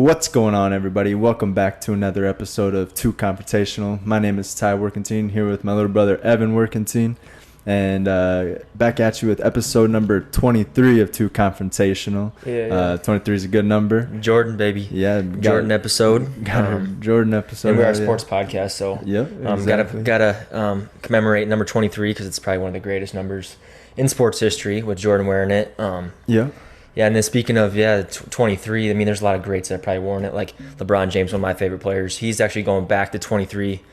What's going on, everybody? Welcome back to another episode of TEW Confrontational. My name is Ty Workentine, here with my little brother Evan Workentine, and back at you with episode number 23 of TEW Confrontational. 23 is a good number. Jordan, baby. Yeah, Jordan episode. Jordan episode. And we're a sports podcast, so exactly. gotta commemorate number 23 because it's probably one of the greatest numbers in sports history with Jordan wearing it. Yeah, and then speaking of 23, I mean, there's a lot of greats that have probably worn it, like LeBron James, one of my favorite players. He's actually going back to 23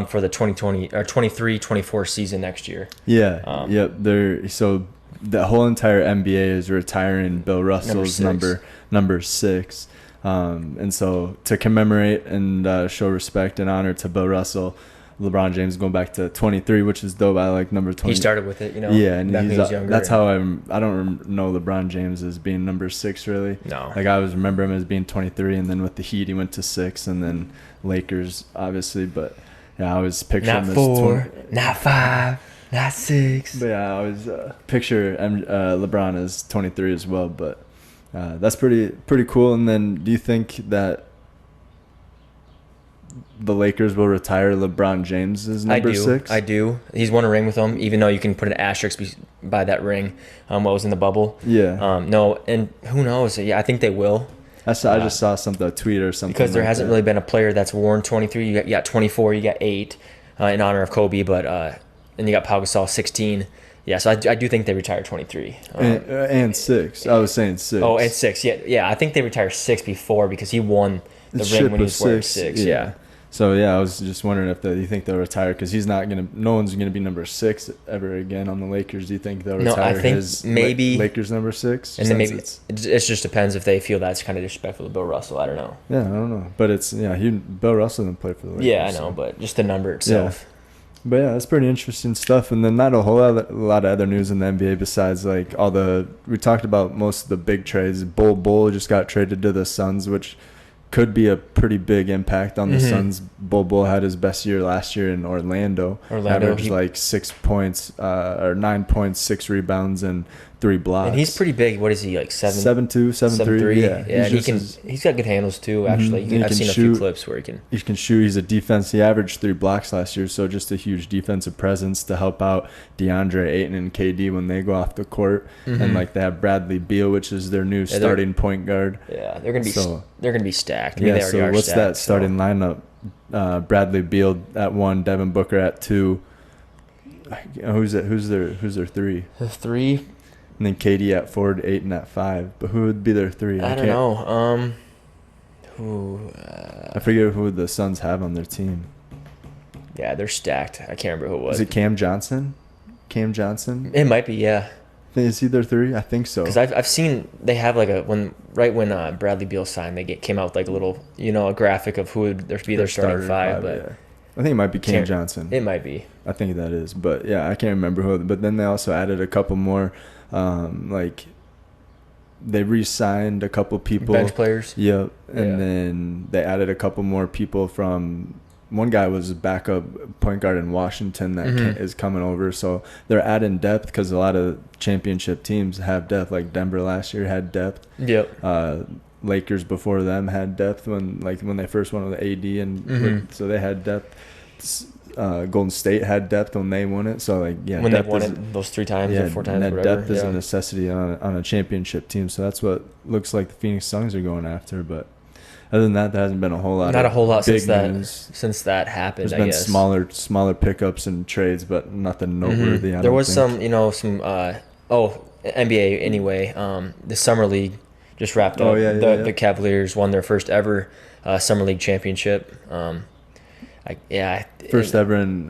for the 2020 or 23-24 season next year. So the whole entire NBA is retiring Bill Russell's number 6. And so to commemorate and show respect and honor to Bill Russell, LeBron James going back to 23, which is dope. I like number 20. He started with it, Yeah, and back when he was younger. That's how I don't know LeBron James as being number 6 really. No. Like I always remember him as being 23, and then with the Heat he went to 6, and then Lakers obviously. But yeah, I always picture him as 4, not 5, not 6. But yeah, I always picture LeBron as 23 as well. But that's pretty cool. And then do you think that the Lakers will retire LeBron James as number 6? I do. He's won a ring with them, even though you can put an asterisk by that ring, what was in the bubble. Yeah. No, and who knows? Yeah, I think they will. I just saw a tweet or something. Because there hasn't really been a player that's worn 23. You got 24, you got 8 in honor of Kobe, but and you got Pau Gasol 16. Yeah, so I do think they retire 23. And 6. I was saying 6. Oh, and 6. Yeah. I think they retire 6 before because he won the ring when he was wearing 6. Yeah. So yeah, I was just wondering if you think they'll retire, because no one's gonna be number 6 ever again on the Lakers. Do you think they'll retire I think his maybe Lakers number 6? And then maybe it just depends if they feel that's kind of disrespectful to Bill Russell. I don't know. Yeah, I don't know, but Bill Russell didn't play for the Lakers. Yeah, I know, but just the number itself. Yeah. But yeah, that's pretty interesting stuff. And then not a lot of other news in the NBA besides like we talked about most of the big trades. Bull just got traded to the Suns, which could be a pretty big impact on the Suns. Bull had his best year last year in Orlando. Averaged like 6 points, or 9 points, 6 rebounds, and 3 blocks. And he's pretty big. What is he, like 7'2", 7'3"? Yeah, he's got good handles too. Actually, I've seen a few clips where he can shoot. He's a defense. He averaged 3 blocks last year, so just a huge defensive presence to help out DeAndre Ayton and KD when they go off the court. And like they have Bradley Beal, which is their new starting point guard. Yeah, they're gonna be stacked. I mean, so what's stacked, that starting lineup? Bradley Beal at 1, Devin Booker at 2. Who's their 3? The 3. And then KD at 4, 8, and at 5. But who would be their 3? I don't know. I forget who the Suns have on their team. Yeah, they're stacked. I can't remember who it was. Is it Cam Johnson? It might be, yeah. Is he their 3? I think so. Because I've seen they have like when Bradley Beal signed, they came out with like a little, a graphic of who would be their starting 5. But yeah. I think it might be Cam Johnson. It might be. I think that is. But yeah, I can't remember who. But then they also added a couple more. Like they re-signed a couple people, bench players. Yep. And then they added a couple more people from. One guy was a backup point guard in Washington that is coming over. So they're adding depth because a lot of championship teams have depth. Like Denver last year had depth. Yep. Lakers before them had depth when they first won with AD, and so they had depth. Golden State had depth when they won it. So when they won it those 3 times or 4 times, that whatever. Depth is a necessity on a championship team. So that's what looks like the Phoenix Suns are going after. But other than that, there hasn't been a whole lot. Not a whole lot since that happened. There's been smaller pickups and trades, but nothing noteworthy. There was some NBA anyway. The summer league just wrapped up. The Cavaliers won their first ever summer league championship. First ever in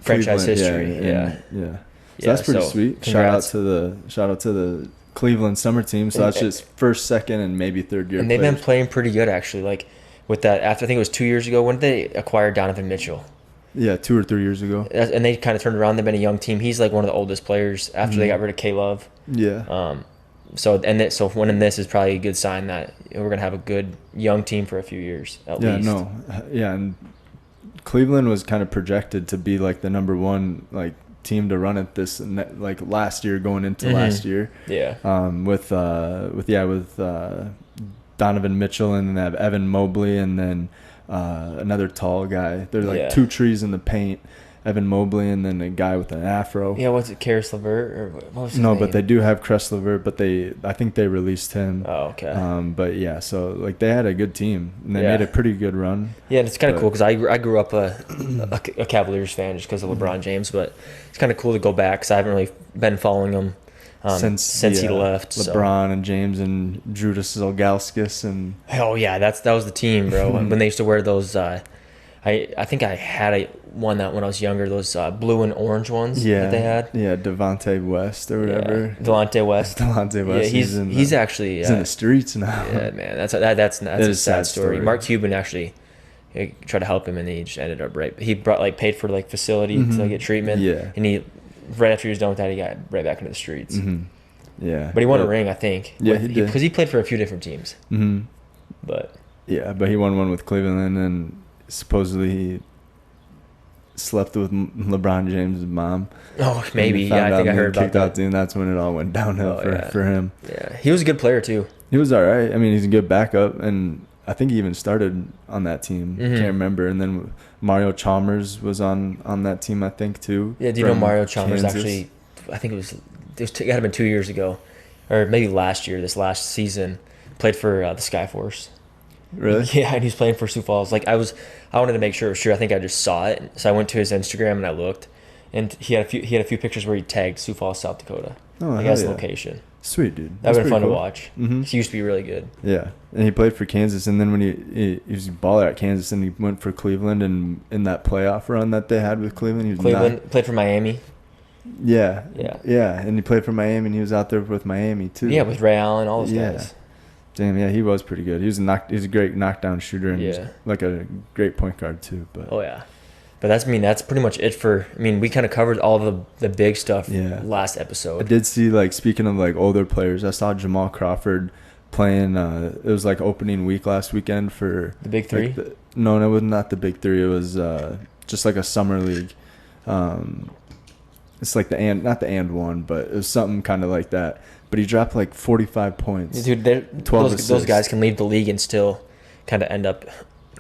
franchise history. So that's pretty sweet. Congrats. Shout out to the Cleveland summer team. So that's just first, second, and maybe third year. And they've been playing pretty good actually. Like with that, after I think it was 2 years ago. When did they acquire Donovan Mitchell? Yeah, 2 or 3 years ago. And they kind of turned around. They've been a young team. He's like one of the oldest players after they got rid of K-Love. Yeah. So winning this is probably a good sign that we're gonna have a good young team for a few years at least. And Cleveland was kind of projected to be like the number 1 team to run it this last year going into last year. Yeah. With Donovan Mitchell, and then they have Evan Mobley, and then another tall guy. They're like two trees in the paint. Evan Mobley, and then a guy with an afro. Yeah, what's it, Karis LeVert? Or what was his name? But they do have Karis LeVert, but I think they released him. Oh, okay. But yeah, so like they had a good team, and they made a pretty good run. Yeah, and it's kind of cool because I grew up a Cavaliers fan just because of LeBron James, but it's kind of cool to go back because I haven't really been following him since he left. LeBron and James and Judas Ilgauskas and. Oh yeah, that was the team, bro. When they used to wear those. I think I had one that when I was younger, those blue and orange ones that they had. Yeah, Devontae West or whatever. Yeah. Delonte West. Yeah, he's in the streets now. Yeah, man, that's a sad story. Mark Cuban actually tried to help him, and he just ended up right. He paid for facility to get treatment. Yeah, and he right after he was done with that, he got right back into the streets. Mm-hmm. Yeah, but he won a ring, I think. Yeah, he did because he played for a few different teams. Mm-hmm. But he won one with Cleveland, and supposedly he slept with LeBron James' mom. Oh, maybe. Yeah, I think I heard about that. And that's when it all went downhill for him. Yeah, he was a good player too. He was all right. I mean, he's a good backup, and I think he even started on that team. Can't remember. And then Mario Chalmers was on that team, I think, too. Yeah, do you know Mario Chalmers actually? I think it got to have been 2 years ago, or maybe last year. This last season, played for the Skyforce. Really? Yeah, and he's playing for Sioux Falls. I wanted to make sure it was true. I think I just saw it, so I went to his Instagram and I looked, and he had a few pictures where he tagged Sioux Falls, South Dakota. Oh, as the location. Sweet, dude. That would have been fun to watch. Mm-hmm. He used to be really good. Yeah, and he played for Kansas, and then when he was a baller at Kansas, and he went for Cleveland, and in that playoff run that they had with Cleveland, played for Miami. Yeah, and he played for Miami, and he was out there with Miami too. Yeah, with Ray Allen, all those guys. Damn, yeah, he was pretty good. He was a great knockdown shooter, and he's like a great point guard too. But but that's pretty much it for. I mean, we kind of covered all the big stuff last episode. I did see speaking of older players, I saw Jamal Crawford playing. It was opening week last weekend for the Big Three. No, it was not the Big Three. It was just a summer league. It's not the and one, but it was something kind of like that. But he dropped 45 points. Dude, 12 those guys can leave the league and still kind of end up,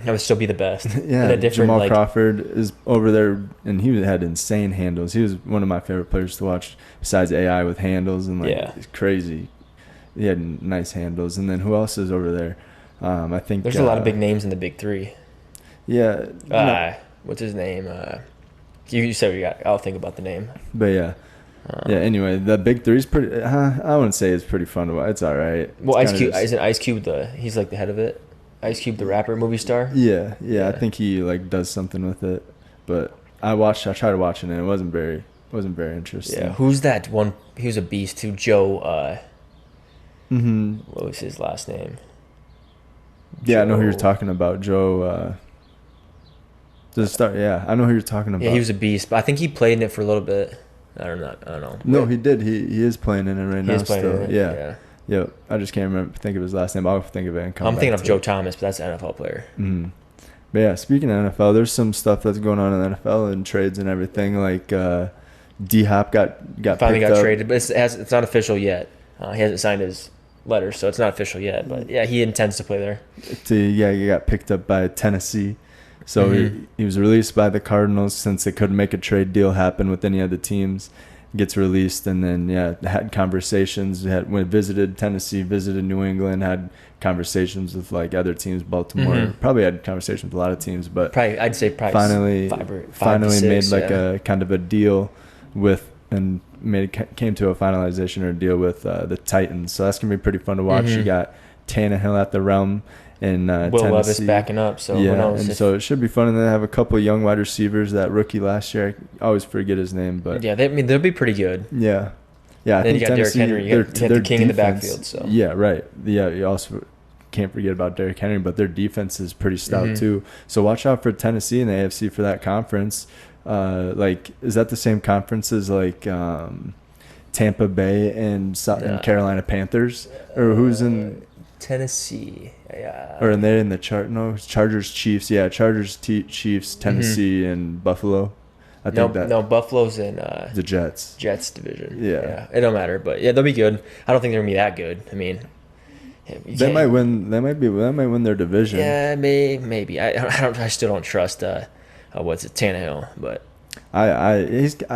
would still be the best. Yeah, Jamal Crawford is over there, and he had insane handles. He was one of my favorite players to watch besides AI with handles, and it's crazy. He had nice handles. And then who else is over there? I think there's a lot of big names in the Big Three. Yeah. What's his name? You said you got. I'll think about the name. But yeah. Anyway, the Big Three is pretty. I wouldn't say it's pretty fun to watch. It's all right. Well, Ice Cube isn't Ice Cube he's the head of it. Ice Cube, the rapper, movie star. Yeah. I think he does something with it. But I tried watching it. It wasn't very interesting. Yeah. Who's that one? He was a beast too. Joe. What was his last name? Yeah, I know who you're talking about, Joe. Does it start? Yeah, I know who you're talking about. Yeah, he was a beast, but I think he played in it for a little bit. I don't know. No, he did. He is playing in it right now still. Yeah. Yeah. I just can't think of his last name. I'll think of it and come I'm back thinking of to Joe it. Thomas, but that's an NFL player. Mm-hmm. But yeah, speaking of NFL, there's some stuff that's going on in the NFL and trades and everything. D-Hop got finally got up. traded, but it's not official yet. He hasn't signed his letter, so it's not official yet. But yeah, he intends to play there. He got picked up by Tennessee. So he was released by the Cardinals since they couldn't make a trade deal happen with any other teams. Gets released, and then had conversations. Visited Tennessee, visited New England, had conversations with other teams. Baltimore probably had conversations with a lot of teams, but I'd say finally made a kind of a deal with and came to a finalization or a deal with the Titans. So that's gonna be pretty fun to watch. You got Tannehill at the realm. In Will Tennessee. Levis backing up, so who knows? So it should be fun. And then they have a couple of young wide receivers. That rookie last year, I always forget his name, but they'll be pretty good. Yeah. I think you got Derrick Henry. You got the king in the backfield. So yeah, right. Yeah, you also can't forget about Derrick Henry, but their defense is pretty stout too. So watch out for Tennessee and the AFC for that conference. Is that the same conference as Tampa Bay and Carolina Panthers, or who's in? Tennessee, or are they in the Chargers, Chiefs? Yeah, Chargers, Chiefs, Tennessee, and Buffalo. I think Buffalo's in the Jets division. Yeah, it don't matter, but they'll be good. I don't think they're gonna be that good. I mean, They might win. They might win their division. Yeah, maybe. I still don't trust Tannehill, but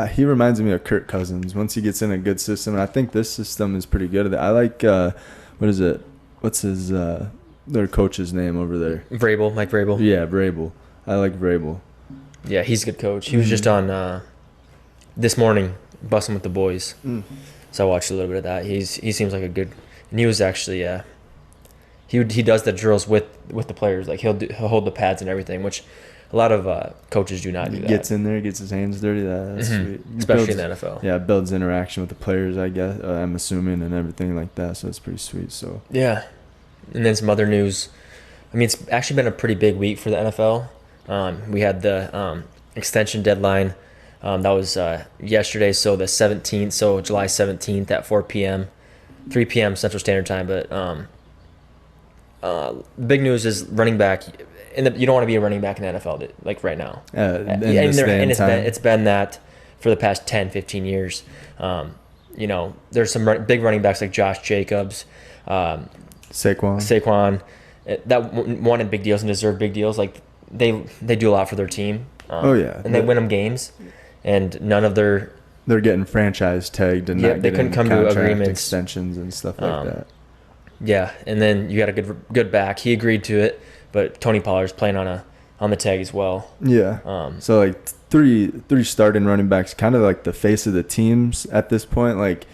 he reminds me of Kirk Cousins once he gets in a good system. And I think this system is pretty good. I like what is it? What's his their coach's name over there? Mike Vrabel. Yeah, Vrabel. I like Vrabel. Yeah, he's a good coach. He was just on this morning, Bussin' with the Boys. So I watched a little bit of that. He seems like a good, and he was actually he does the drills with the players. Like he'll hold the pads and everything, which a lot of coaches do not do. He gets in there, gets his hands dirty. That's sweet. Especially in the NFL. Yeah, builds interaction with the players, I guess. I'm assuming, and everything like that. So it's pretty sweet. So yeah, and then some other news. I mean, it's actually been a pretty big week for the NFL. We had the extension deadline. That was yesterday, so the 17th, so July 17th at 4 p.m., 3 p.m. Central Standard Time. But big news is running back. You don't want to be a running back in the NFL like right now. It's been that for the past 10, 15 years. There's some big running backs like Josh Jacobs, Saquon that wanted big deals and deserve big deals. Like they do a lot for their team. And they win them games, and none of their they're getting franchise tagged and not they couldn't come to agreements, extensions and stuff like that. Yeah, and then you got a good back. He agreed to it, but Tony Pollard's playing on the tag as well. Yeah. So like three starting running backs, kind of like the face of the teams at this point. Like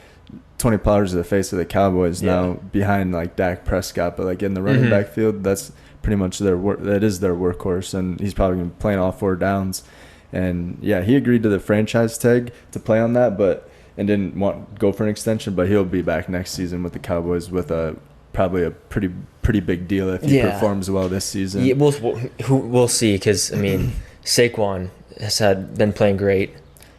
Tony Pollard's the face of the Cowboys now, behind like Dak Prescott, but like in the running back field, that's pretty much that is their workhorse, and he's probably going to be playing all 4 downs. And yeah, he agreed to the franchise tag to play on that, and didn't go for an extension. But he'll be back next season with the Cowboys with probably a pretty big deal if he performs well this season. Yeah, we'll see, because I mean Saquon has been playing great.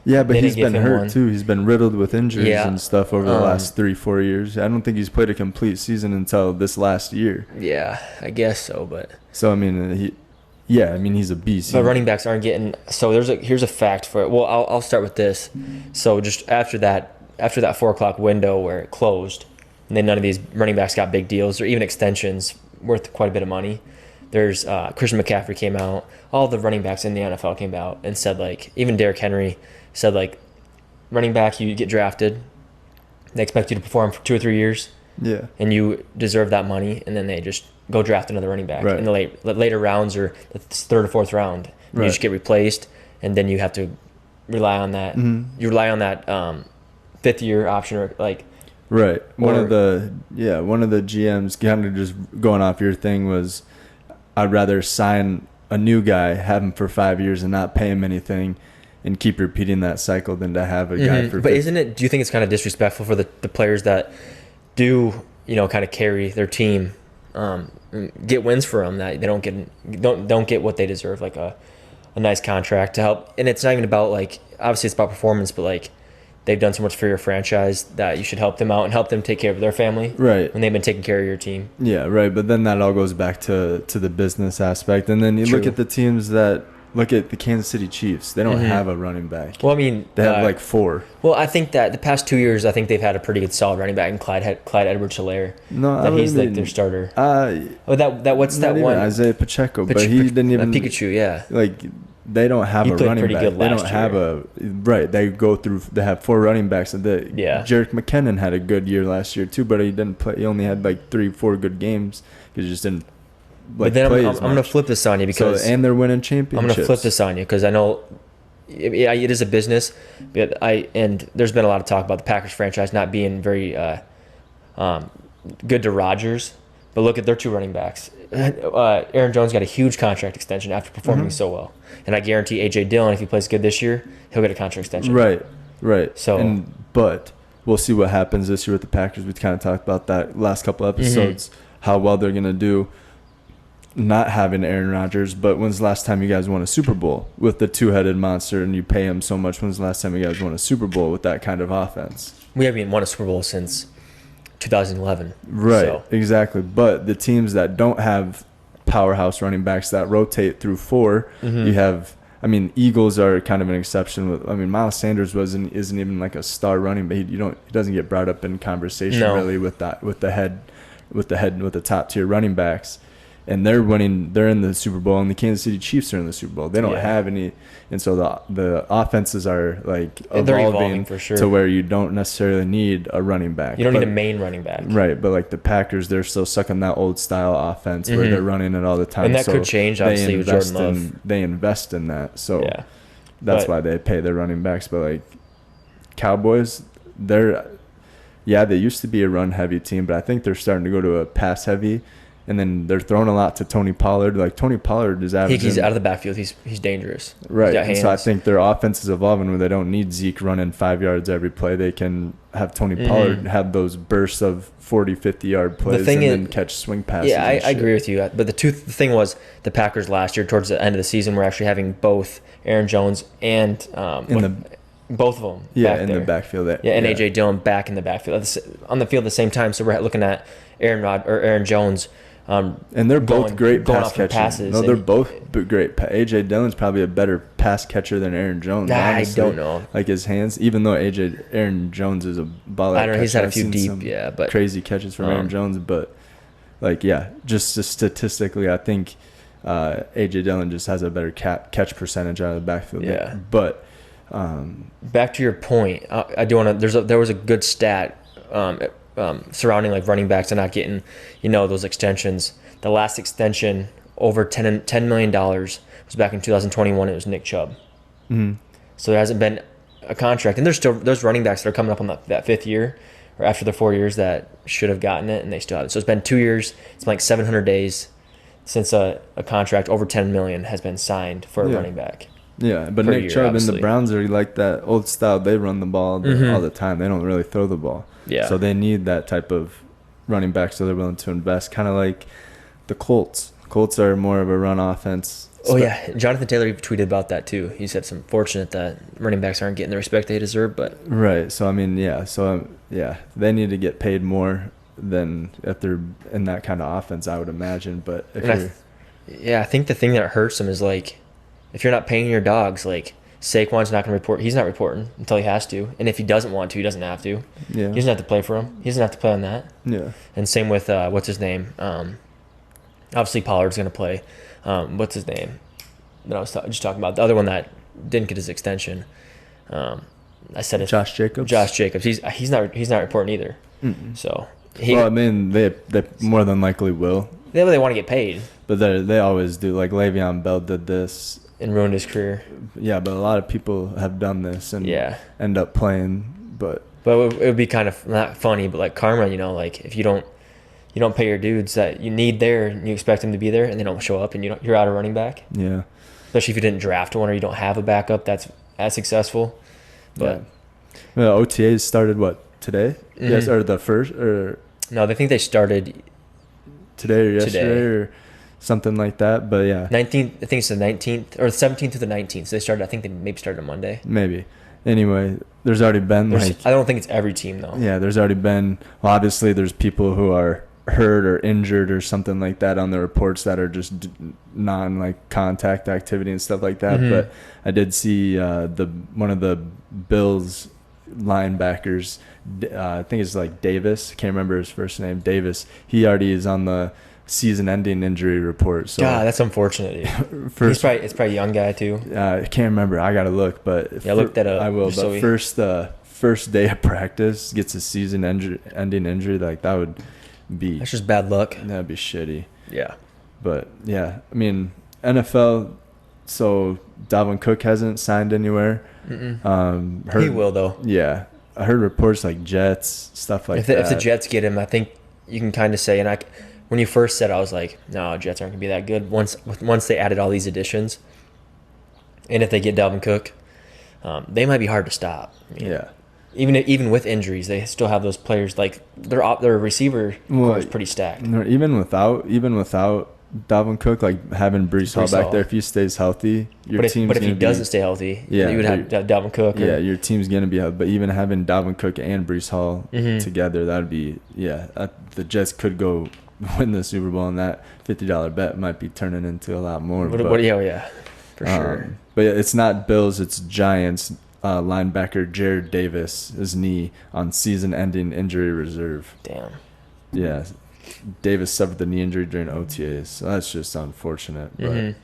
Yeah, but he's been hurt too. He's been riddled with injuries and stuff over the last 3-4 years. I don't think he's played a complete season until this last year. Yeah, I guess so, but so I mean, he's a beast. But running backs aren't getting. So here's a fact for it. Well, I'll start with this. So just after that 4:00 window where it closed, and then none of these running backs got big deals or even extensions worth quite a bit of money. There's Christian McCaffrey came out. All the running backs in the NFL came out and said, like, even Derrick Henry said, like, running back, you get drafted. They expect you to perform for 2 or 3 years. Yeah. And you deserve that money, and then they just go draft another running back in the later rounds or the 3rd or 4th round. And you just get replaced, and then you have to rely on that. Mm-hmm. You rely on that 5th-year option, or like. Right. One of the GMs, kind of just going off your thing, was I'd rather sign a new guy, have him for 5 years, and not pay him anything, and keep repeating that cycle than to have a guy for. But do you think it's kind of disrespectful for the players that do kind of carry their team, get wins for them, that they don't get what they deserve, like a nice contract to help? And it's not even about, like, obviously it's about performance, but like they've done so much for your franchise that you should help them out and help them take care of their family, right? When they've been taking care of your team. Yeah, right. But then that all goes back to the business aspect, and then you look at the teams that. Look at the Kansas City Chiefs. They don't have a running back. Well, I mean, they have like 4. Well, I think that the past 2 years, I think they've had a pretty good solid running back in Clyde Edwards-Helaire. No, he's like their starter. What's that one? Isaiah Pacheco, but he didn't even. Pikachu, yeah. Like they don't have a running back. They don't have They go through. They have 4 running backs. Jerick McKinnon had a good year last year too, but he didn't play. He only had like 3-4 good games because he just didn't. But then I'm going to flip this on you because and they're winning championships. I'm going to flip this on you because I know it is a business, but and there's been a lot of talk about the Packers franchise not being very good to Rodgers. But look at their 2 running backs. Aaron Jones got a huge contract extension after performing so well, and I guarantee A.J. Dillon, if he plays good this year, he'll get a contract extension. Right. So, but we'll see what happens this year with the Packers. We kind of talked about that last couple episodes, how well they're going to do. Not having Aaron Rodgers, but when's the last time you guys won a Super Bowl with the 2-headed monster and you pay him so much? When's the last time you guys won a Super Bowl with that kind of offense? We haven't won a Super Bowl since 2011. Right, exactly. But the teams that don't have powerhouse running backs that rotate through 4, you have. I mean, Eagles are kind of an exception. Miles Sanders isn't even like a star running, but he doesn't get brought up in conversation really with the head with the top tier running backs, and they're winning. They're in the Super Bowl, and the Kansas City Chiefs are in the Super Bowl. They don't have any, and so the offenses are like evolving for sure to where you don't necessarily need a running back. You don't need a main running back, right? But like the Packers, they're still stuck in that old style offense where they're running it all the time, and that could change obviously with Jordan Love. They invest in that, so that's why they pay their running backs. But like Cowboys, they used to be a run heavy team, but I think they're starting to go to a pass heavy. And then they're throwing a lot to Tony Pollard. Like Tony Pollard is averaging. He's out of the backfield. He's dangerous. Right. And so I think their offense is evolving where they don't need Zeke running 5 yards every play. They can have Tony Pollard have those bursts of 40, 50-yard plays and then catch swing passes. Yeah, I agree with you. But the thing was the Packers last year towards the end of the season were actually having both Aaron Jones and both of them. Yeah, in the backfield. And A.J. Dillon back in the backfield on the field at the same time. So we're looking at Aaron Jones. And they're both great pass catchers. No, they're both great. A.J. Dillon's probably a better pass catcher than Aaron Jones. Honestly. I don't know. Like his hands, even though Aaron Jones is a baller. I don't know. He's had a few deep, but crazy catches from Aaron Jones. But like, just statistically, I think A.J. Dillon just has a better catch percentage out of the backfield. Yeah. But back to your point, I do want to. There was a good stat. Surrounding like running backs and not getting, those extensions. The last extension over $10 million was back in 2021. It was Nick Chubb. Mm-hmm. So there hasn't been a contract, and there's still those running backs that are coming up on that fifth year or after the 4 years that should have gotten it, and they still haven't. So it's been 2 years. It's been like 700 days since a contract over $10 million has been signed for a running back. Yeah, but Nick Chubb and the Browns are like that old style. They run the ball all the time. They don't really throw the ball. Yeah. So they need that type of running back, so they're willing to invest. Kind of like the Colts. Colts are more of a run offense. Oh, yeah. Jonathan Taylor tweeted about that, too. He said it's unfortunate that running backs aren't getting the respect they deserve. But right. So, I mean, they need to get paid more than if they're in that kind of offense, I would imagine. But I think the thing that hurts them is, like, if you're not paying your dogs, like, Saquon's not going to report. He's not reporting until he has to. And if he doesn't want to, he doesn't have to. Yeah. He doesn't have to play for him. He doesn't have to play on that. Yeah. And same with, what's his name? Obviously, Pollard's going to play. What's his name that I was just talking about? The other one that didn't get his extension. I said it. Josh Jacobs. He's not reporting either. Mm-mm. So I mean, they more than likely will. They want to get paid. But they always do. Like Le'Veon Bell did this. And ruined his career. Yeah, but a lot of people have done this and end up playing. But it would be kind of not funny, but like karma, like if you don't pay your dudes that you need there and you expect them to be there and they don't show up and you're out of running back. Yeah. Especially if you didn't draft one or you don't have a backup that's as successful. But OTAs started today? Mm-hmm. Yes, or the first or no, they think they started today or yesterday or something like that, but yeah. 19th, I think it's the 19th or the 17th to the 19th. So I think they maybe started on Monday. Maybe. Anyway, there's already been I don't think it's every team though. Yeah, there's already been, obviously there's people who are hurt or injured or something like that on the reports that are just contact activity and stuff like that. Mm-hmm. But I did see one of the Bills linebackers, I think it's like Davis, can't remember his first name, Davis. He already is on the season-ending injury report. So God, that's unfortunate. It's probably a young guy too. I can't remember. I gotta look, but look that up. I will. But first day of practice gets a season-ending injury. Like that would be. That's just bad luck. That'd be shitty. Yeah. But yeah, I mean NFL. So Dalvin Cook hasn't signed anywhere. He will though. Yeah, I heard reports like Jets, stuff like that. If the Jets get him, I think you can kind of say, and when you first said, I was like, no, Jets aren't going to be that good. Once they added all these additions, and if they get Dalvin Cook, they might be hard to stop. Yeah. Even with injuries, they still have those players. Like their receiver core is pretty stacked. Even without Dalvin Cook, like having Breece Hall back there, if he stays healthy, But if he doesn't stay healthy, you would have Dalvin Cook. Your team's gonna be healthy. But even having Dalvin Cook and Breece Hall together, that'd be the Jets could go win the Super Bowl, and that $50 bet might be turning into a lot more. For sure. But yeah, it's not Bills, it's Giants. Linebacker Jared Davis, his knee on season-ending injury reserve. Damn. Yeah. Davis suffered the knee injury during OTAs, so that's just unfortunate. But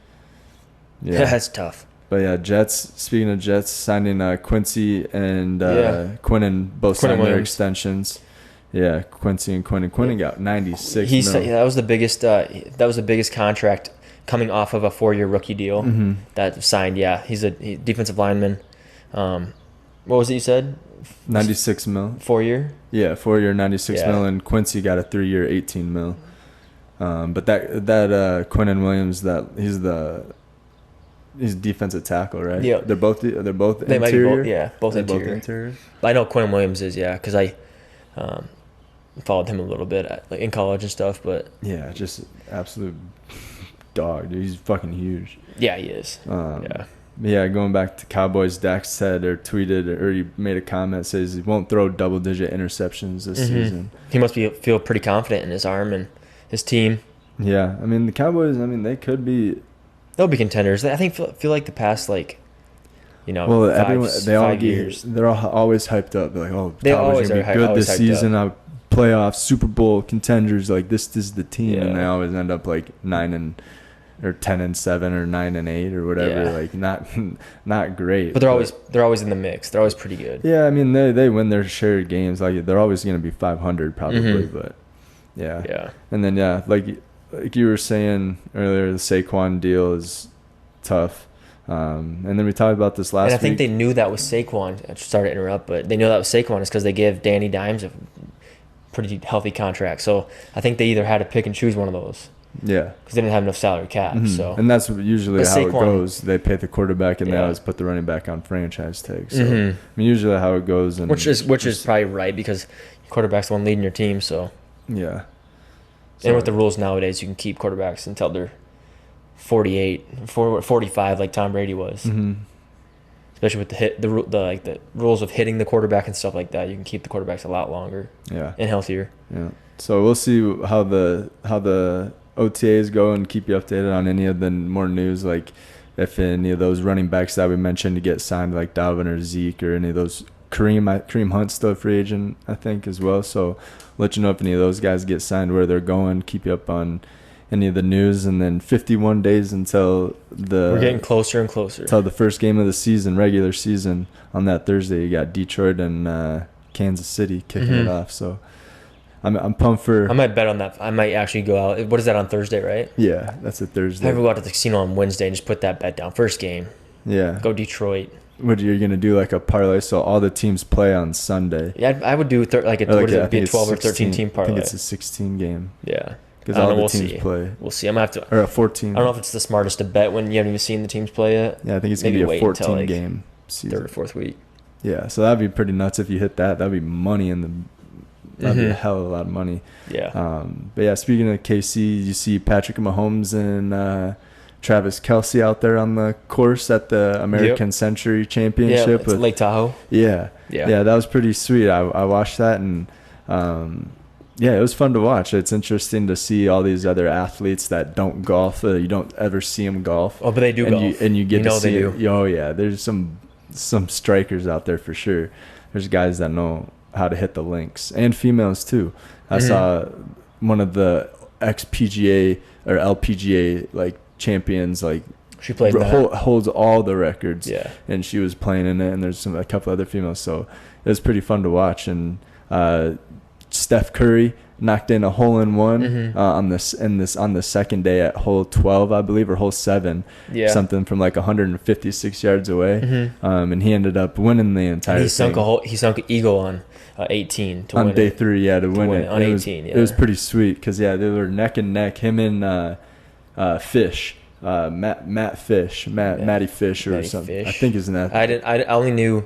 yeah, that's tough. But yeah, Jets. Speaking of Jets, signing Quincy and Quinnen both signed their extensions. Yeah, Quincy and Quinnen. Quinnen got 96 mil. That was the biggest. That was the biggest contract coming off of a 4-year rookie deal that was signed. Yeah, he's a defensive lineman. What was it you said? 96 mil. 4-year? Yeah, 4-year, 96 mil, and Quincy got a 3-year, 18 mil. But that Quinnen Williams, he's defensive tackle, right? Yeah. They're both interior. Might be both They're interior. Both interior. I know Quinnen Williams is, because I followed him a little bit in college and stuff, but yeah, just absolute dog, dude. He's fucking huge. Yeah, he is. Yeah, going back to Cowboys, Dak said or tweeted or he made a comment, says he won't throw double-digit interceptions this season. He must feel pretty confident in his arm and his team. Yeah, I mean the Cowboys. I mean they could be. They'll be contenders. I think feel like the past 5 years. They're always hyped up. They're like, oh, they Cowboys are gonna be good this season. Playoffs, Super Bowl contenders. Like this is the team, and they always end up like 10-7 or 9-8 or whatever. Yeah. Like not great. But they're always in the mix. They're always pretty good. Yeah, I mean they win their share of games. Like they're always gonna be 500 probably, but yeah. Yeah. And then like you were saying earlier, the Saquon deal is tough. And then we talked about this last week. And I think they knew that was Saquon. Sorry to interrupt, but they knew that was Saquon is because they give Danny Dimes a pretty healthy contract. So I think they either had to pick and choose one of those. Yeah. Because they didn't have enough salary cap. So. And that's usually how it goes. They pay the quarterback and they always put the running back on franchise tag. So I mean, usually how it goes. And which is probably right because quarterback's the one leading your team. So yeah. And with the rules nowadays, you can keep quarterbacks until they're 45, like Tom Brady was. Especially with the rules of hitting the quarterback and stuff like that, you can keep the quarterbacks a lot longer. Yeah. And healthier. Yeah. So we'll see how the OTAs go and keep you updated on any of the more news, like if any of those running backs that we mentioned to get signed, like Dalvin or Zeke or any of those. Kareem Hunt's still a free agent, I think, as well. So let you know if any of those guys get signed, where they're going, keep you up on any of the news. And then 51 days until we're getting closer and closer. Until the first game of the season, regular season, on that Thursday. You got Detroit and Kansas City kicking it off. So I'm pumped for. I might bet on that. I might actually go out. What is that on Thursday, right? Yeah, that's a Thursday. I ever go out to the casino on Wednesday and just put that bet down. First game. Yeah. Go Detroit. What you're gonna do, like a parlay, so all the teams play on Sunday? Yeah, I would do a 12 or 13 team parlay. I think it's a 16 game. Yeah, because all the teams play. We'll see. I'm gonna have to. Or a 14. I don't know if it's the smartest to bet when you haven't even seen the teams play yet. Yeah, I think it's gonna be a 14 game season. 3rd or 4th week. Yeah, so that'd be pretty nuts if you hit that. That'd be money in the. That'd be a hell of a lot of money. Yeah. But yeah, speaking of KC, you see Patrick Mahomes and Travis Kelce out there on the course at the American Century Championship. Yeah, it's Lake Tahoe. Yeah, that was pretty sweet. I watched that and it was fun to watch. It's interesting to see all these other athletes that don't golf. You don't ever see them golf. Oh, but they do golf. You get to see it. Oh yeah, there's some strikers out there for sure. There's guys that know how to hit the links and females too. I saw one of the ex-PGA or LPGA like champions, like she played holds all the records. Yeah, and she was playing in it, and there's a couple other females, so it was pretty fun to watch. And Steph Curry knocked in a hole-in-one on the second day at hole 12, I believe, or hole 7, something from like 156 yards away, and he ended up winning the entire thing. He sunk an eagle on 18 to on win day 3, to win it on 18. It was pretty sweit because they were neck and neck, him and Fish, Matty Fish or something. I think his name. I only knew,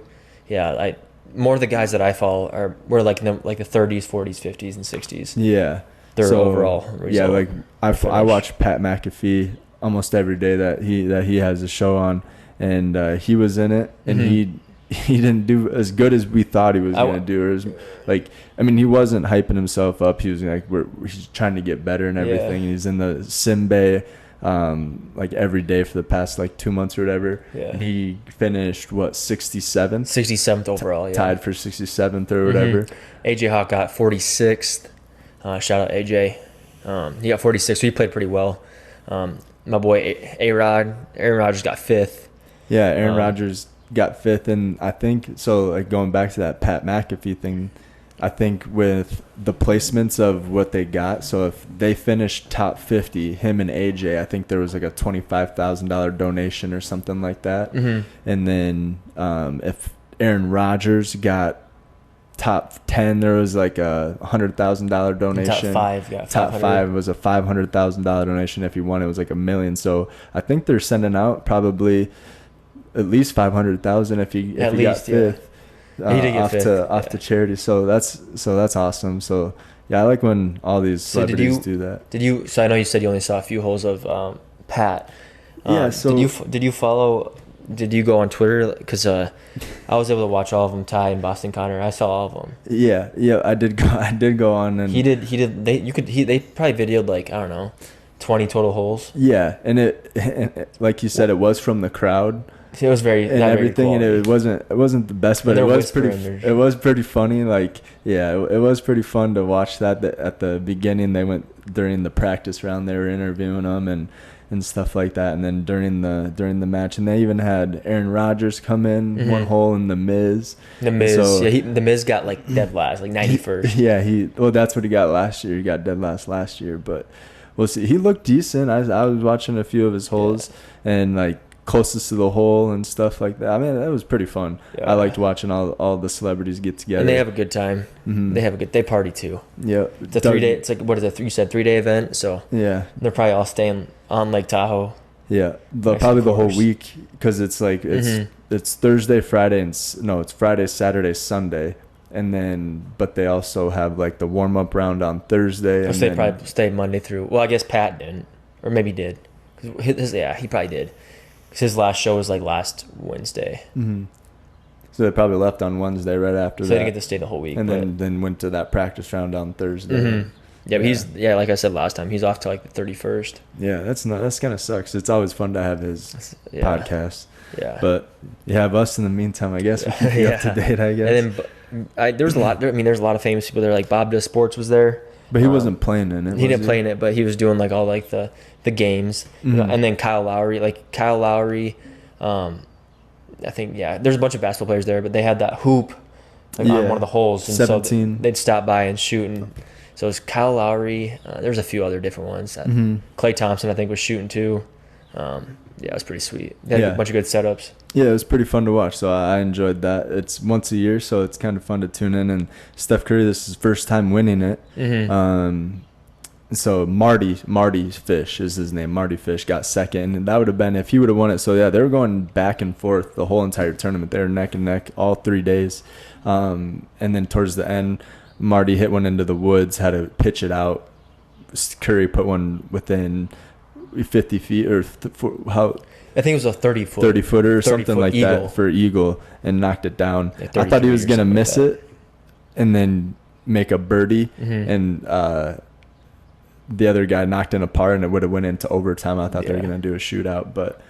more of the guys that I follow were like in the 30s, 40s, 50s, and 60s. Yeah, their overall result. Yeah, like I watch Pat McAfee almost every day that he has a show on, and he was in it, and he didn't do as good as we thought he was going to do. He wasn't hyping himself up. He was like, he's trying to get better and everything. And he's in the sim bay every day for the past 2 months or whatever. Yeah. And he finished 67th overall. Tied for 67th or whatever. AJ Hawk got 46th. Shout out AJ. He got 46, so he played pretty well. My boy Aaron Rodgers got 5th. Yeah, Aaron Rodgers got 5th, and I think so. Like going back to that Pat McAfee thing, I think with the placements of what they got, so if they finished top 50, him and AJ, I think there was like a $25,000 donation or something like that. Mm-hmm. And then if Aaron Rodgers got top 10, there was like a $100,000 donation. Top 5 was a $500,000 donation. If he won, it was like $1 million. So I think they're sending out probably at least 500,000 if he got 5th. Off to charity. So that's awesome. So yeah, I like when all these celebrities do that. So I know you said you only saw a few holes of Pat. Yeah. So did you follow? Did you go on Twitter? Because I was able to watch all of them. Ty and Boston Connor. I saw all of them. Yeah. I did go on, and he did. They probably videoed like, I don't know, 20 total holes. Yeah, and it like you said, it was from the crowd. It was very and everything, and it wasn't the best, but it was pretty funny. Like, yeah, it was pretty fun to watch that. At the beginning, they went during the practice round, they were interviewing them and stuff like that, and then during the match, and they even had Aaron Rodgers come in one hole, and the Miz. The Miz got like dead last, like 91st. Yeah, that's what he got last year. He got dead last year, but we'll see. He looked decent. I was watching a few of his holes, and like closest to the hole and stuff like that. I mean, that was pretty fun. Yeah. I liked watching all the celebrities get together. And they have a good time. Mm-hmm. They party too. Yeah. It's a 3-day, it's like, what is it? You said 3-day event. So yeah, they're probably all staying on Lake Tahoe. Yeah. Probably the whole week. Cause it's like, it's Thursday, Friday, it's Friday, Saturday, Sunday. And then, but they also have like the warm up round on Thursday. So they probably stayed Monday through. Well, I guess Pat didn't, or maybe did. He probably did. His last show was like last Wednesday. Mm-hmm. So they probably left on Wednesday right after that. So they didn't get to stay the whole week. And then went to that practice round on Thursday. Mm-hmm. Yeah, but like I said last time, he's off to like the 31st. Yeah, that's kind of sucks. It's always fun to have his podcast. Yeah. But you have us in the meantime, I guess. We can be up to date, I guess. And then there's a lot. I mean, there's a lot of famous people there. Like Bob Does Sports was there. But he wasn't playing in it. He didn't play in it, but he was doing like all like the games. Mm-hmm. And then Kyle Lowry. I think there's a bunch of basketball players there, but they had that hoop on one of the holes, and 17. so they'd stop by and shoot. And so it was Kyle Lowry. There's a few other different ones. Klay Thompson, I think, was shooting too. It was pretty sweet. They had a bunch of good setups. Yeah, it was pretty fun to watch, so I enjoyed that. It's once a year, so it's kind of fun to tune in. And Steph Curry, this is his first time winning it. Mm-hmm. So Marty Fish is his name. Marty Fish got second, and that would have been if he would have won it. So yeah, they were going back and forth the whole entire tournament. They were neck and neck all 3 days, and then towards the end, Marty hit one into the woods, had to pitch it out. Curry put one within 50 feet or how. I think it was a 30-foot. 30-footer or something like eagle. That for eagle, and knocked it down. Yeah, I thought he was gonna miss it, and then make a birdie, and the other guy knocked in a par, and it would have went into overtime. I thought they were going to do a shootout, but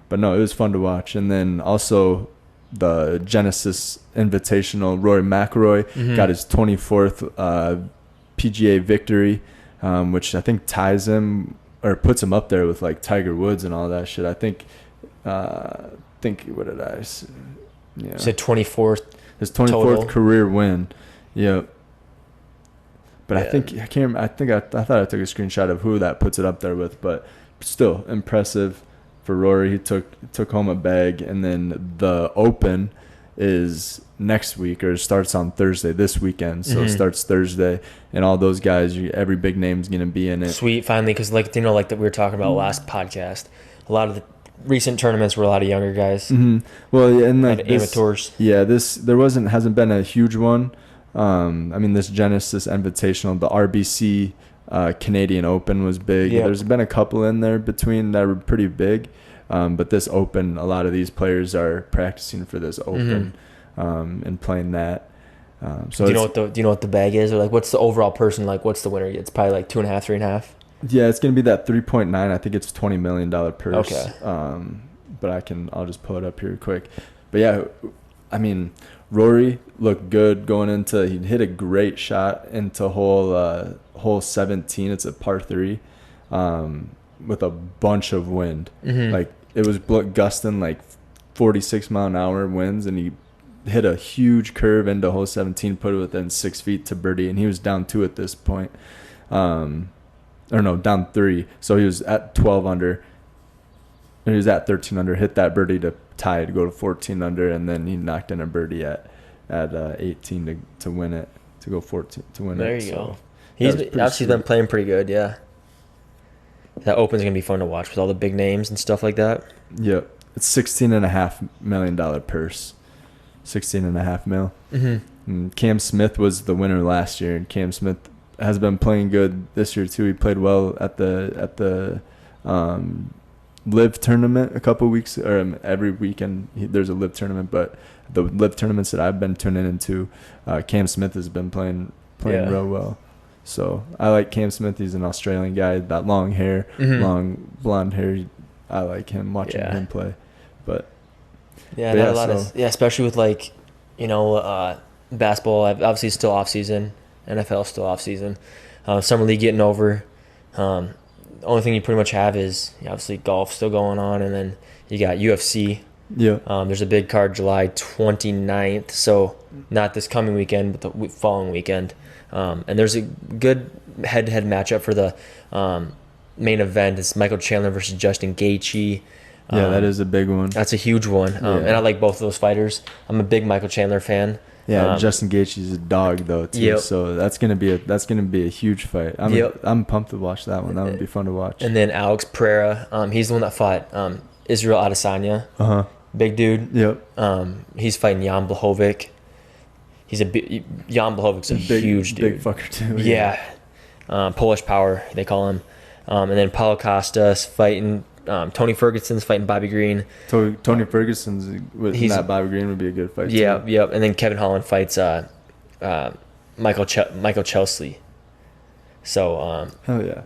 no, it was fun to watch. And then also the Genesis Invitational, Rory McIlroy got his 24th PGA victory, which I think ties him or puts him up there with like Tiger Woods and all that shit. I think what did I say? Yeah. You said 24th. His 24th total career win. Yep. But I think I can't. I thought I took a screenshot of who that puts it up there with. But still impressive for Rory. He took home a bag, and then the Open is next week, or starts on Thursday this weekend. So it starts Thursday, and all those guys, every big name's gonna be in it. Sweet, finally, because like that we were talking about last podcast, a lot of the recent tournaments were a lot of younger guys. Well, yeah, and like amateurs. Yeah, hasn't been a huge one. I mean, this Genesis Invitational, the RBC Canadian Open was big. Yep. There's been a couple in there between that were pretty big, but this Open, a lot of these players are practicing for this Open and playing that. So do you know what the bag is, or like what's the overall person, like what's the winner? It's probably like 2.5, 3.5. Yeah, it's gonna be that 3.9. I think it's $20 million purse. Okay. But I'll just pull it up here quick. But yeah, I mean, Rory looked good going into. He hit a great shot into hole 17. It's a par 3, with a bunch of wind. Like it was gusting like 46-mile-an-hour winds, and he hit a huge curve into hole 17, put it within 6 feet to birdie, and he was down 2 at this point. Or no, down 3. So he was at 12 under. And he was at 13 under, hit that birdie to tie it, go to 14 under, and then he knocked in a birdie at 18 to win it, to go 14 to win there it. There you so go. He's obviously been playing pretty good, yeah. That Open's going to be fun to watch with all the big names and stuff like that. Yep. It's $16.5 million purse. $16.5 mil. And Cam Smith was the winner last year, and Cam Smith has been playing good this year too. He played well at the live tournament a couple weeks, or every weekend there's a live tournament, but the live tournaments that I've been tuning into, Cam Smith has been playing real well. So I like Cam Smith. He's an Australian guy, that long hair, long blonde hair. I like him, watching him play. But especially with like, basketball obviously still off season, NFL still off season, summer league getting over. The only thing you pretty much have is obviously golf still going on, and then you got UFC. Yeah. There's a big card July 29th, so not this coming weekend, but the following weekend. And there's a good head-to-head matchup for the main event. It's Michael Chandler versus Justin Gaethje. That is a big one. That's a huge one, and I like both of those fighters. I'm a big Michael Chandler fan. Yeah, Justin Gaethje's a dog though too. So that's gonna be a huge fight. I'm pumped to watch that one. That would be fun to watch. And then Alex Pereira, he's the one that fought Israel Adesanya. Big dude. Yep. He's fighting Jan Blachowicz. Jan Blachowicz is a huge dude. Big fucker too. Yeah. Polish power, they call him. And then Paulo Costa's fighting. Tony Ferguson's fighting Bobby Green. Tony Ferguson's with that Bobby Green would be a good fight. Yeah, too. Yep. And then Kevin Holland fights Michael Chesley. So hell yeah.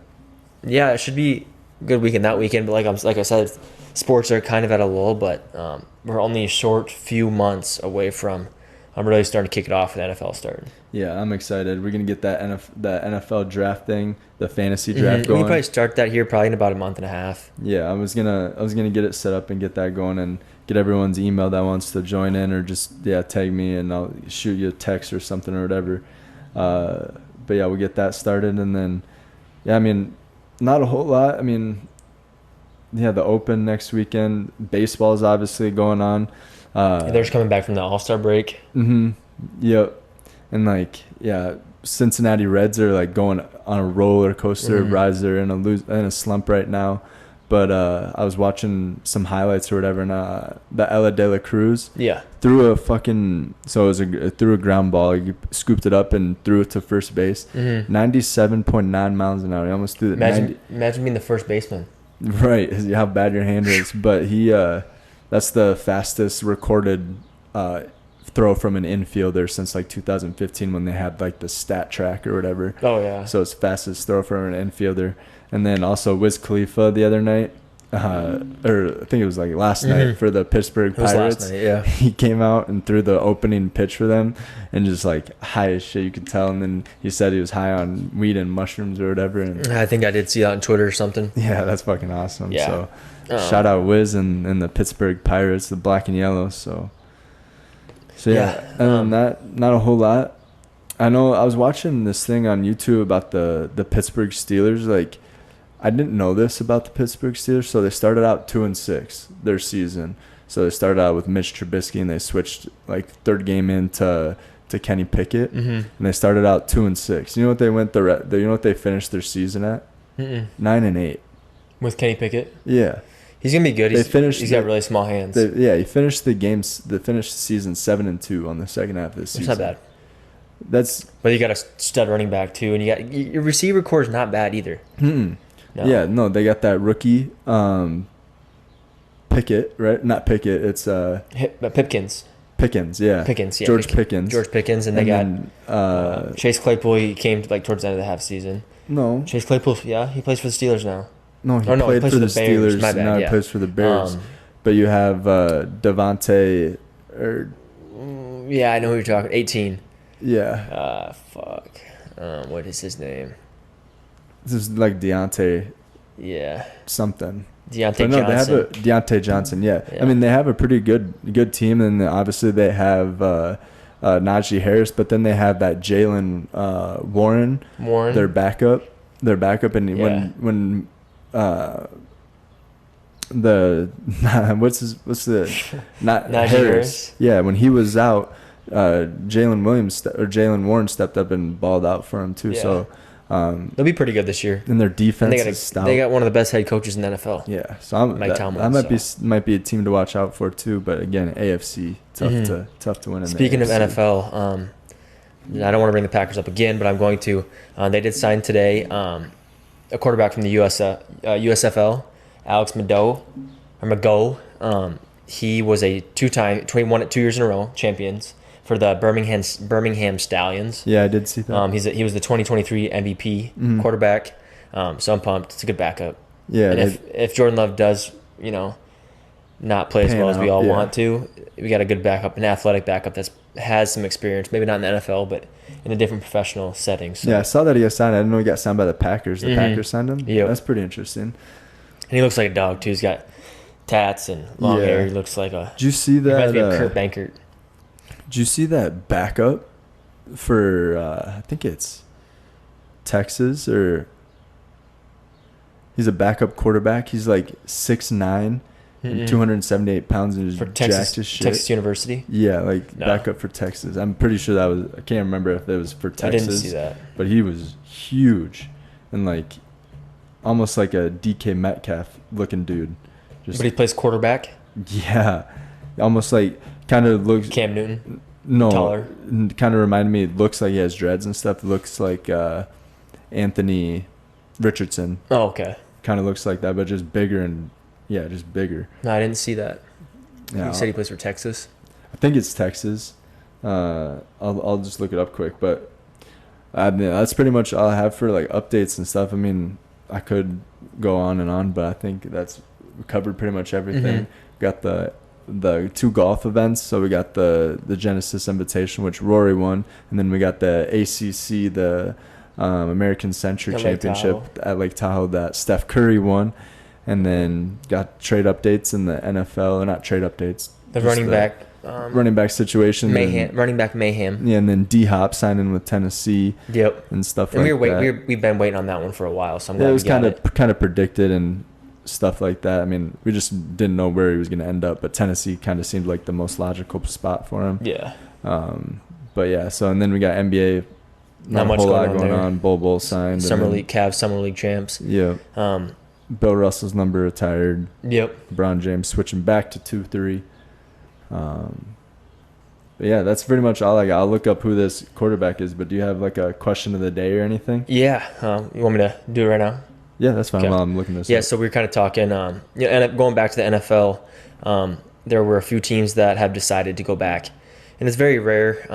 Yeah, it should be a good weekend that weekend. But like I said, sports are kind of at a lull. But we're only a short few months away from. I'm really starting to kick it off with the NFL starting. Yeah, I'm excited. We're gonna get that NFL draft thing, the fantasy draft going. We can probably start that here probably in about a month and a half. Yeah, I was gonna get it set up and get that going and get everyone's email that wants to join in, or just tag me and I'll shoot you a text or something or whatever. But yeah, we'll get that started, and then I mean, not a whole lot. I mean, the Open next weekend. Baseball is obviously going on. They're just coming back from the All-Star break. Yep. And Cincinnati Reds are like going on a roller coaster rise. They're in a slump right now. But I was watching some highlights or whatever, and the Ella De La Cruz threw threw a ground ball. He scooped it up and threw it to first base. 97.9 miles an hour. He almost threw it. Imagine being the first baseman. Right, how bad your hand is. But he that's the fastest recorded throw from an infielder since like 2015 when they had like the stat track or whatever. Oh yeah. So it's fastest throw from an infielder. And then also Wiz Khalifa the other night, or I think it was like last night for the Pittsburgh Pirates. Last night, yeah. He came out and threw the opening pitch for them, and just like high as shit, you could tell. And then he said he was high on weed and mushrooms or whatever. And I think I did see that on Twitter or something. Yeah, that's fucking awesome. Yeah. So shout out Wiz and the Pittsburgh Pirates, the black and yellow. So other than that, not a whole lot. I know I was watching this thing on YouTube about the Pittsburgh Steelers. Like, I didn't know this about the Pittsburgh Steelers. So they started out 2-6 their season. So they started out with Mitch Trubisky, and they switched like third game into Kenny Pickett, and they started out 2-6. You know what they you know what they finished their season at? 9-8 with Kenny Pickett. Yeah. He's gonna be good. He's got really small hands. He finished the games. They finished the season 7-2 on the second half of the season. That's not bad. But you got a stud running back too, and your receiver core is not bad either. No. Yeah, no, they got that rookie Pickett, right? Not Pickett. It's Pipkins. Pickens, yeah. George Pickens. George Pickens, and they got Chase Claypool. He came towards the end of the half season. No, Chase Claypool. Yeah, he plays for the Steelers now. No, he played for the Steelers. Now he plays for the Bears. But you have Devontae, or Yeah, I know who you're talking. 18. Yeah. Fuck. What is his name? This is like Deontay. Yeah. Something. Deontay Johnson. They have Deontay Johnson. Yeah. I mean, they have a pretty good team, and obviously they have Najee Harris, but then they have that Jalen Warren, their backup, and when the what's the not Harris. Yeah, when he was out, Jalen Warren stepped up and balled out for him too. Yeah. So they'll be pretty good this year. And their defense is stout. They got one of the best head coaches in the NFL. Yeah, so that might be a team to watch out for too. But again, AFC tough to win. Speaking of NFL, I don't want to bring the Packers up again, but I'm going to. They did sign today a quarterback from the USFL, Alex Mago. He was a two-time, 2 years in a row champions for the Birmingham Stallions. Yeah, I did see that. He was the 2023 MVP quarterback. So I'm pumped. It's a good backup. Yeah. And if Jordan Love does, not play as well as we all want to, we got a good backup, an athletic backup that has some experience. Maybe not in the NFL, but in a different professional setting. So. Yeah, I saw that he got signed. I didn't know he got signed by the Packers. The Packers signed him? Yeah. That's pretty interesting. And he looks like a dog, too. He's got tats and long hair. He looks like a... Did you see that? Reminds me of Kurt Bankert. Did you see that backup for, I think it's Texas, or he's a backup quarterback. He's like 6'9", and 278 pounds, and for jacked as shit. Texas University? Yeah, backup for Texas. I'm pretty sure that was, I can't remember if it was for Texas. I didn't see that. But he was huge and almost like a DK Metcalf looking dude. But he plays quarterback? Yeah. Almost kind of looks... Cam Newton? No. Taller? Kind of reminded me, looks like he has dreads and stuff. Looks like Anthony Richardson. Oh, okay. Kind of looks like that, but just bigger and... Yeah, just bigger. No, I didn't see that. Yeah, you said he plays for Texas? I think it's Texas. I'll just look it up quick, but I mean, that's pretty much all I have for updates and stuff. I mean, I could go on and on, but I think that's covered pretty much everything. Got the 2 golf events. So we got the Genesis Invitation, which Rory won, and then we got the ACC, the American Century Championship at Lake Tahoe that Steph Curry won. And then got trade updates in the NFL, or not trade updates. The running back situation. Running back mayhem. Yeah, and then D-Hop signing with Tennessee. Yep. And stuff and that. We've been waiting on that one for a while, so I'm glad it was kind of predicted and stuff like that. I mean, we just didn't know where he was going to end up, but Tennessee kind of seemed like the most logical spot for him. Yeah. But yeah, so and then we got NBA. Not much going on. Bull signed. Summer League champs. Yeah. Bill Russell's number retired. Yep. LeBron James switching back to 2-3. But yeah, that's pretty much all I got. I'll look up who this quarterback is, but do you have a question of the day or anything? Yeah. You want me to do it right now? Yeah, that's fine. While I'm looking this up. Yeah, so we were kind of talking, and going back to the NFL, there were a few teams that have decided to go back. And it's very rare.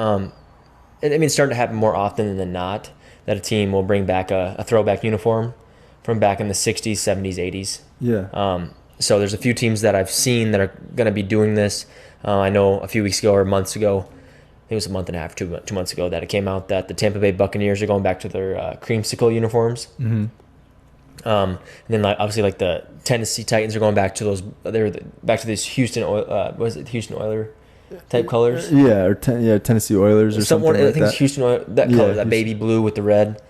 It's starting to happen more often than not that a team will bring back a throwback uniform from back in the 60s, 70s, 80s. Yeah. So there's a few teams that I've seen that are going to be doing this. I know a few weeks ago or months ago, I think it was a month and a half, 2 months ago, that it came out that the Tampa Bay Buccaneers are going back to their creamsicle uniforms. Mm-hmm. And then obviously the Tennessee Titans are going back to those. They're back to these Houston Oilers type colors. Yeah, or Tennessee Oilers or something like that. I think it's Houston Oilers, that color, that baby blue with the red.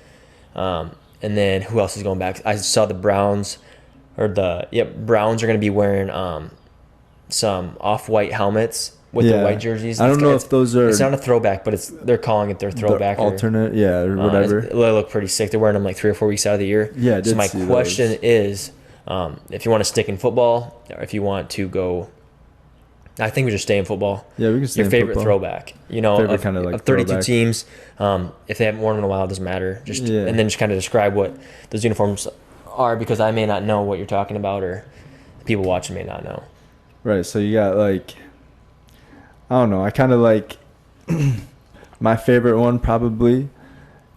And then who else is going back? I saw the Browns, Browns are going to be wearing some off-white helmets with the white jerseys. I don't know if those are... It's not a throwback, but they're calling it their throwback. Alternate, or whatever. They look pretty sick. They're wearing them 3 or 4 weeks out of the year. Yeah, so my question is, if you want to stick in football, or if you want to go... I think we just stay in football. Yeah, we can stay in football. Your favorite throwback. Favorite kind of of 32 throwback. Teams, if they haven't worn them in a while, it doesn't matter. And then just kind of describe what those uniforms are, because I may not know what you're talking about, or the people watching may not know. Right, so you got I don't know, I kind of my favorite one probably,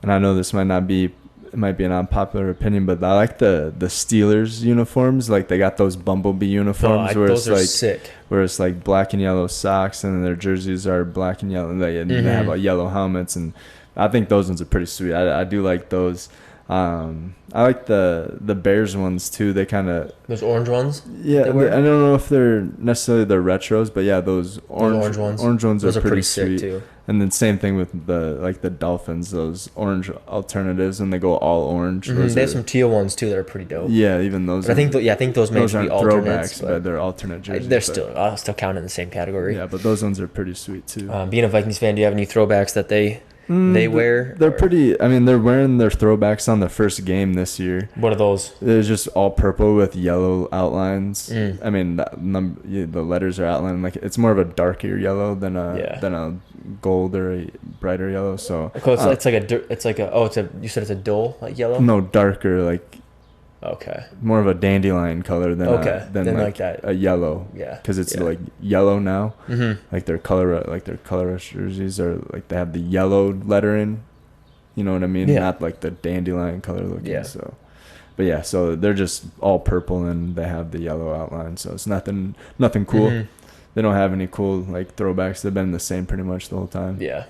and I know this might not be it might be an unpopular opinion, but I like the Steelers uniforms. Like they got those bumblebee uniforms where those it's are like sick. Where it's like black and yellow socks, and then their jerseys are black and yellow. And they have like yellow helmets, and I think those ones are pretty sweet. I do like those. I like the Bears ones too. They kind of those orange ones. Yeah, I don't know if they're necessarily the retros, but yeah, those orange ones. Orange ones those are pretty sick sweet too. And then same thing with the Dolphins, those orange alternatives, and they go all orange. They have some teal ones too that are pretty dope. Yeah, even those. But I think those may be alternates, but they're alternate jerseys. I'll still count in the same category. Yeah, but those ones are pretty sweet too. Being a Vikings fan, do you have any throwbacks that they wear? They're pretty. I mean, they're wearing their throwbacks on the first game this year. What are those? It's just all purple with yellow outlines. I mean, the letters are outlined like it's more of a darker yellow than a gold or a brighter yellow. So you said it's a dull like yellow? No, darker, like okay, more of a dandelion color than a yellow. Yeah, because it's like yellow now. Like their colorless jerseys are like they have the yellow lettering. You know what I mean? Yeah. Not like the dandelion color looking. Yeah. So, but yeah, so they're just all purple and they have the yellow outline. So it's nothing cool. They don't have any cool like throwbacks. They've been the same pretty much the whole time. Yeah.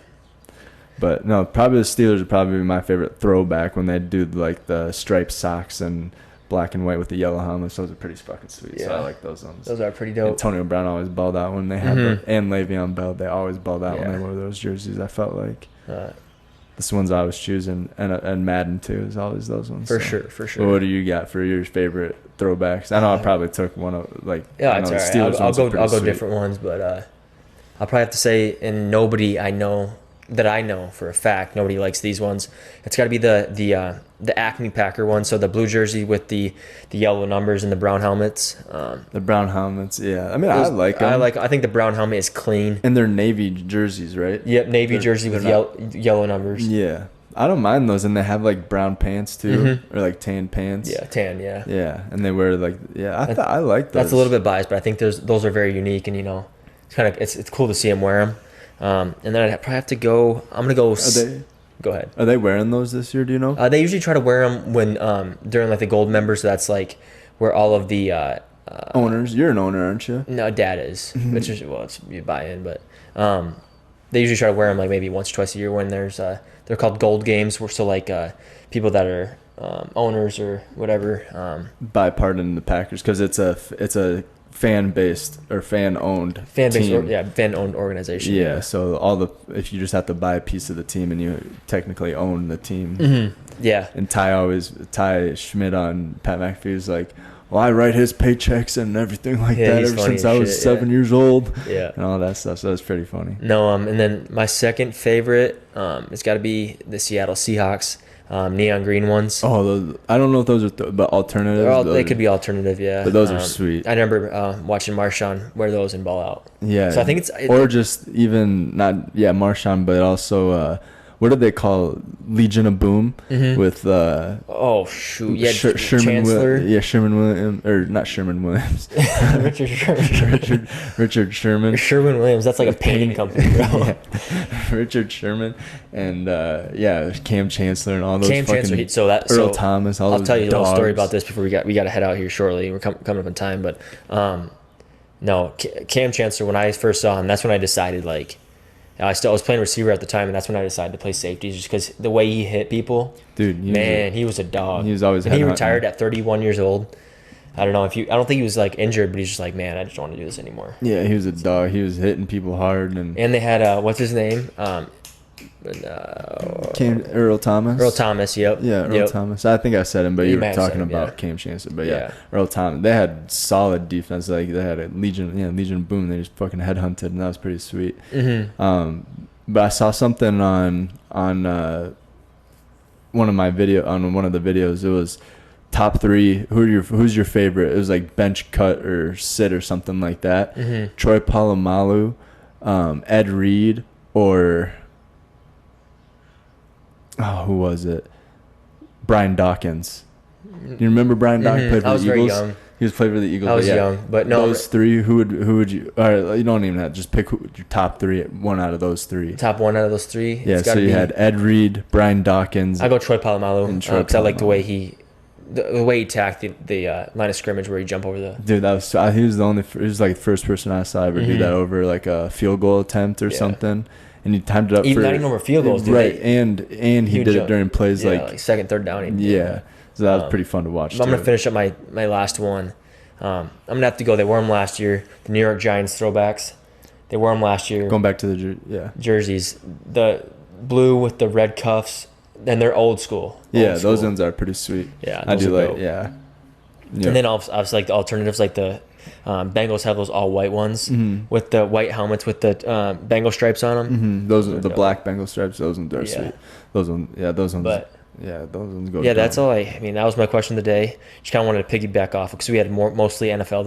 But no, probably the Steelers would probably be my favorite throwback when they do like the striped socks and black and white with the yellow helmets. Those are pretty fucking sweet. Yeah. So I like those ones. Those are pretty dope. Antonio Brown always balled out when they had and Le'Veon Bell. They always balled out when they wore those jerseys. I felt like the ones I was choosing, and Madden too is always those ones. For sure. Well, what do you got for your favorite throwbacks? I know I probably took one of like it's all right. I'll go different ones, but I'll probably have to say, and nobody I know for a fact, nobody likes these ones. It's got to be the Acme Packer one. So the blue jersey with the yellow numbers and the brown helmets. The brown helmets, yeah. I mean, I like them. I think the brown helmet is clean. And they're navy jerseys, right? Yep, navy jersey with yellow numbers. Yeah. I don't mind those, and they have like brown pants too, or like tan pants. Yeah, tan. Yeah. Yeah, and they wear like I like those. That's a little bit biased, but I think those are very unique, and it's kind of it's cool to see them wear them. And then I'd probably have to go. I'm gonna go. Go ahead. Are they wearing those this year? Do you know? They usually try to wear them when during like the gold members. So that's like where all of the owners. You're an owner, aren't you? No, Dad is. Which is it's you buy in, but they usually try to wear them like maybe once or twice a year when there's they're called gold games. Where so like people that are owners or whatever buy part in the Packers because it's a fan-based or fan-owned fan-owned organization. Yeah, so if you just have to buy a piece of the team and you technically own the team. Yeah. And Ty Schmidt on Pat McAfee is like, well, I write his paychecks and everything like that ever since I was 7 years old. Yeah. And all that stuff. So it's pretty funny. No, and then my second favorite, it's got to be the Seattle Seahawks. Neon green ones. Oh, I don't know if those are but alternatives. They could be alternative, yeah. But those are sweet. I remember watching Marshawn wear those and ball out. Yeah. So I think or just even not Marshawn, but also what did they call Legion of Boom with Sherman Chancellor. Sherman Williams or not Sherman Williams. Richard Sherman. Sherman Williams. That's like a painting company, bro. Richard Sherman and Cam Chancellor and all those Earl Thomas. I'll tell you a little story about this before we got to head out here shortly. We're coming up in time, but no, Cam Chancellor. When I first saw him, that's when I decided like. I was playing receiver at the time, and that's when I decided to play safety, just because the way he hit people, dude. He was a dog. He was always. And he retired at 31 years old. I don't know I don't think he was like injured, but he's just like, man, I just don't want to do this anymore. Yeah, he was a dog. He was hitting people hard, and they had what's his name? Earl Thomas. Earl Thomas, yep. Yeah, Earl Thomas. I think I said him, but you were talking about Cam Chancellor. But Earl Thomas. They had solid defense. Like they had a Legion Boom. They just fucking headhunted, and that was pretty sweet. But I saw something on one of the videos. It was top 3. Who's your favorite? It was like bench cut or sit or something like that. Troy Polamalu, Ed Reed, or who was it? Brian Dawkins. Do you remember Brian Dawkins played for the Eagles? Very young. He was played for the Eagles. I was young, but no. Those three, who would you? All right, you don't even have just pick your top three. One out of those three. Top one out of those three. Yeah. So you had Ed Reed, Brian Dawkins. I go Troy Polamalu because I like the way he attacked the line of scrimmage where he jumped over the. Dude, he was like the first person I saw ever do that over like a field goal attempt or something. And he timed it up not even over field goals, dude. Right, and he did it during plays like second, third down. So that was pretty fun to watch. I'm gonna finish up my last one. I'm gonna have to go. They wore them last year. The New York Giants throwbacks. They wore them last year. Going back to the jerseys, the blue with the red cuffs, and they're old school. Those ones are pretty sweet. Yeah, I do like. Dope. Yeah. And then obviously like the alternatives, like the Bengals have those all white ones with the white helmets with the Bengal stripes on them. Those are the black Bengal stripes. Those ones are sweet. Those ones. But those ones go. Yeah, that's all. I mean, that was my question of the day. Just kind of wanted to piggyback off because we had mostly NFL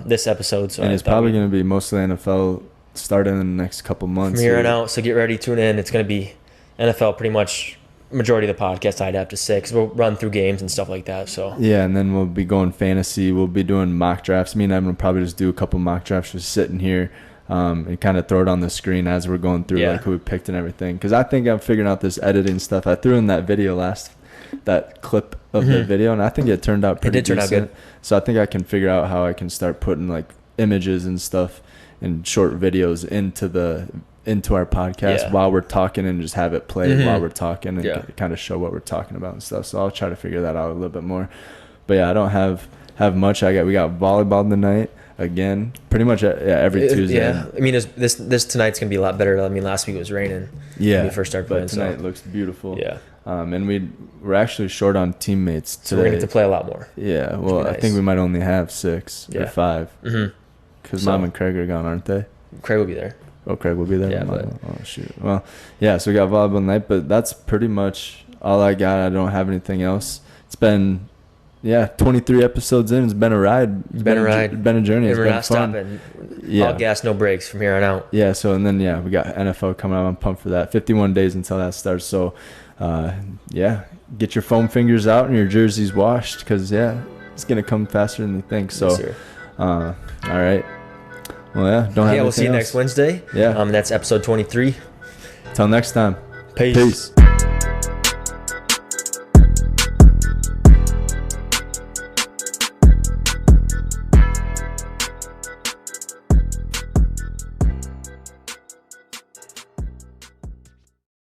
this episode. So and it's probably going to be mostly NFL starting in the next couple months. From here on out. So get ready, tune in. It's going to be NFL pretty much. Majority of the podcast, I'd have to say, because we'll run through games and stuff like that. So yeah, and then we'll be going fantasy. We'll be doing mock drafts. Me and Evan will probably just do a couple mock drafts, just sitting here, and kind of throw it on the screen as we're going through like who we picked and everything. Because I think I'm figuring out this editing stuff. I threw in that video that clip of the video, and I think it turned out pretty decent. It did turn out good. So I think I can figure out how I can start putting like images and stuff and short videos into our podcast while we're talking and just have it play while we're talking and kind of show what we're talking about and stuff. So I'll try to figure that out a little bit more. But yeah, I don't have much. We got volleyball tonight again, pretty much every Tuesday. Yeah, I mean this tonight's gonna be a lot better. I mean last week it was raining. Yeah, when we first started playing. But tonight looks beautiful. Yeah. And we're actually short on teammates today. So we're gonna get to play a lot more. Yeah. Well, nice. I think we might only have 6 or 5. Because Mom and Craig are gone, aren't they? Craig will be there. Oh, Craig will be there? Yeah, but... Oh, shoot. Well, yeah, so we got volleyball tonight, but that's pretty much all I got. I don't have anything else. It's been, 23 episodes in. It's been a ride. It's been a journey. It's been fun. We're not stopping. All gas, no brakes from here on out. Yeah, so, and then, we got NFL coming up. I'm pumped for that. 51 days until that starts. So, get your foam fingers out and your jerseys washed because, it's going to come faster than you think. So, yes, sir. All right. Well, we'll see you next Wednesday. Yeah. That's episode 23. Till next time. Peace.